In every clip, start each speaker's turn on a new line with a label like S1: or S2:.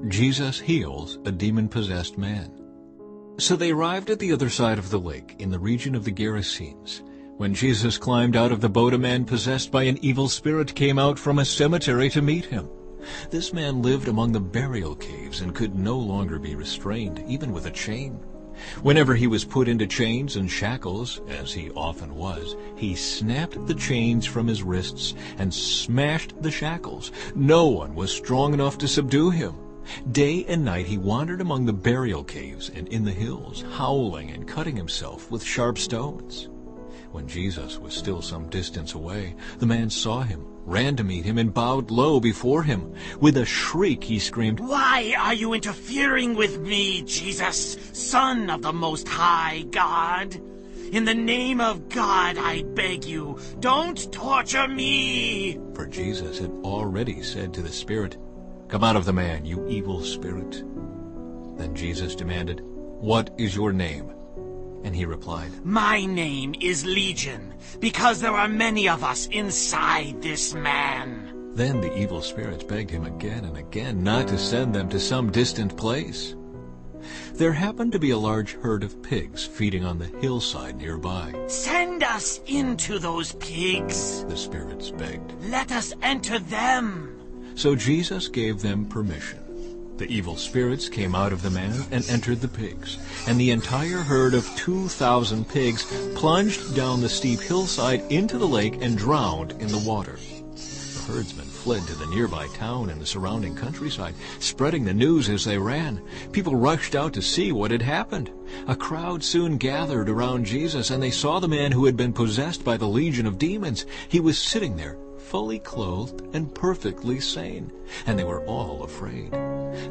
S1: Jesus heals a demon-possessed man. So they arrived at the other side of the lake, in the region of the Gerasenes. When Jesus climbed out of the boat, a man possessed by an evil spirit came out from a cemetery to meet him. This man lived among the burial caves and could no longer be restrained, even with a chain. Whenever he was put into chains and shackles, as he often was, he snapped the chains from his wrists and smashed the shackles. No one was strong enough to subdue him. Day and night he wandered among the burial caves and in the hills, howling and cutting himself with sharp stones. When Jesus was still some distance away, the man saw him, ran to meet him, and bowed low before him. With a shriek he screamed,
S2: "Why are you interfering with me, Jesus, Son of the Most High God? In the name of God, I beg you, don't torture me!"
S1: For Jesus had already said to the spirit, "Come out of the man, you evil spirit." Then Jesus demanded, "What is your name?" And he replied,
S2: "My name is Legion, because there are many of us inside this man."
S1: Then the evil spirits begged him again and again not to send them to some distant place. There happened to be a large herd of pigs feeding on the hillside nearby.
S2: "Send us into those pigs,"
S1: the spirits begged.
S2: "Let us enter them."
S1: So Jesus gave them permission. The evil spirits came out of the man and entered the pigs, and the entire herd of 2,000 pigs plunged down the steep hillside into the lake and drowned in the water. The herdsmen fled to the nearby town and the surrounding countryside, spreading the news as they ran. People rushed out to see what had happened. A crowd soon gathered around Jesus, and they saw the man who had been possessed by the legion of demons. He was sitting there, fully clothed and perfectly sane, and they were all afraid.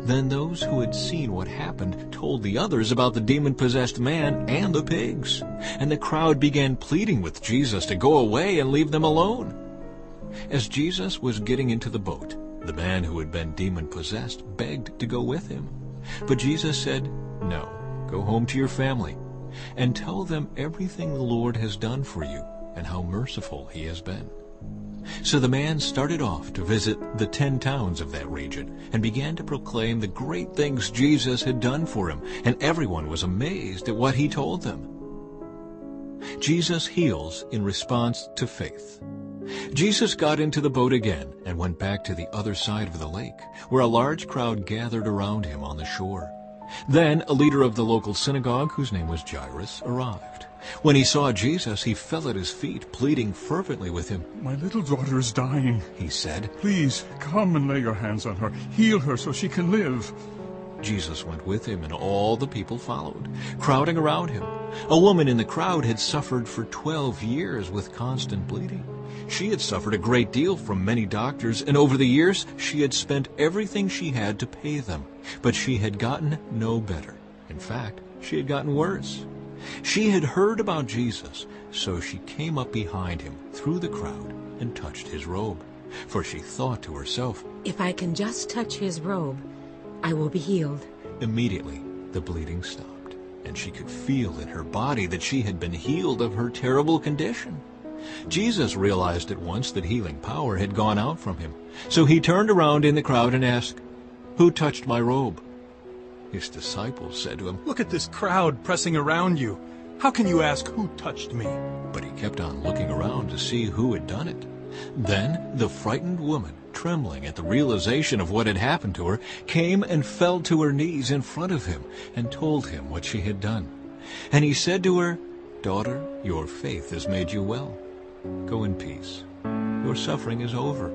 S1: Then those who had seen what happened told the others about the demon-possessed man and the pigs, and the crowd began pleading with Jesus to go away and leave them alone. As Jesus was getting into the boat, the man who had been demon-possessed begged to go with him. But Jesus said, "No, go home to your family and tell them everything the Lord has done for you and how merciful he has been." So the man started off to visit the 10 towns of that region and began to proclaim the great things Jesus had done for him, and everyone was amazed at what he told them. Jesus heals in response to faith. Jesus got into the boat again and went back to the other side of the lake, where a large crowd gathered around him on the shore. Then a leader of the local synagogue, whose name was Jairus, arrived. When he saw Jesus, he fell at his feet, pleading fervently with him.
S3: "My little daughter is dying,"
S1: he said.
S3: "Please come and lay your hands on her. Heal her so she can live."
S1: Jesus went with him, and all the people followed, crowding around him. A woman in the crowd had suffered for 12 years with constant bleeding. She had suffered a great deal from many doctors, and over the years she had spent everything she had to pay them. But she had gotten no better. In fact, she had gotten worse. She had heard about Jesus, so she came up behind him through the crowd and touched his robe. For she thought to herself,
S4: "If I can just touch his robe, I will be healed."
S1: Immediately the bleeding stopped, and she could feel in her body that she had been healed of her terrible condition. Jesus realized at once that healing power had gone out from him. So he turned around in the crowd and asked, "Who touched my robe?" His disciples said to him,
S5: "Look at this crowd pressing around you. How can you ask who touched me?"
S1: But he kept on looking around to see who had done it. Then the frightened woman, trembling at the realization of what had happened to her, came and fell to her knees in front of him and told him what she had done. And he said to her, "Daughter, your faith has made you well. Go in peace. Your suffering is over."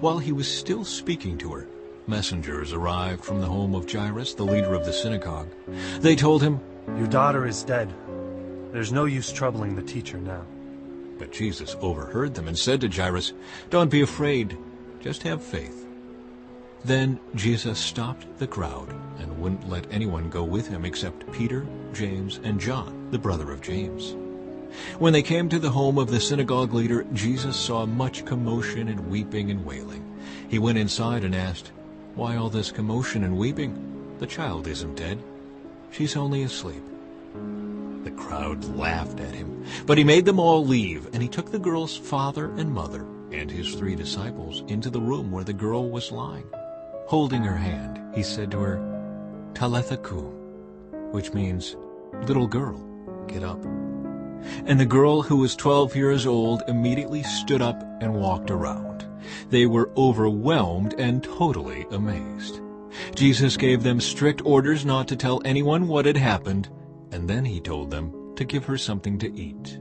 S1: While he was still speaking to her, messengers arrived from the home of Jairus, the leader of the synagogue. They told him,
S6: "Your daughter is dead. There's no use troubling the teacher now."
S1: But Jesus overheard them and said to Jairus, "Don't be afraid, just have faith." Then Jesus stopped the crowd and wouldn't let anyone go with him except Peter, James, and John, the brother of James. When they came to the home of the synagogue leader, Jesus saw much commotion and weeping and wailing. He went inside and asked, "Why all this commotion and weeping? The child isn't dead. She's only asleep." The crowd laughed at him, but he made them all leave, and he took the girl's father and mother and his 3 disciples into the room where the girl was lying. Holding her hand, he said to her, "Talitha kum," which means, "Little girl, get up." And the girl, who was 12 years old, immediately stood up and walked around. They were overwhelmed and totally amazed. Jesus gave them strict orders not to tell anyone what had happened, and then he told them to give her something to eat.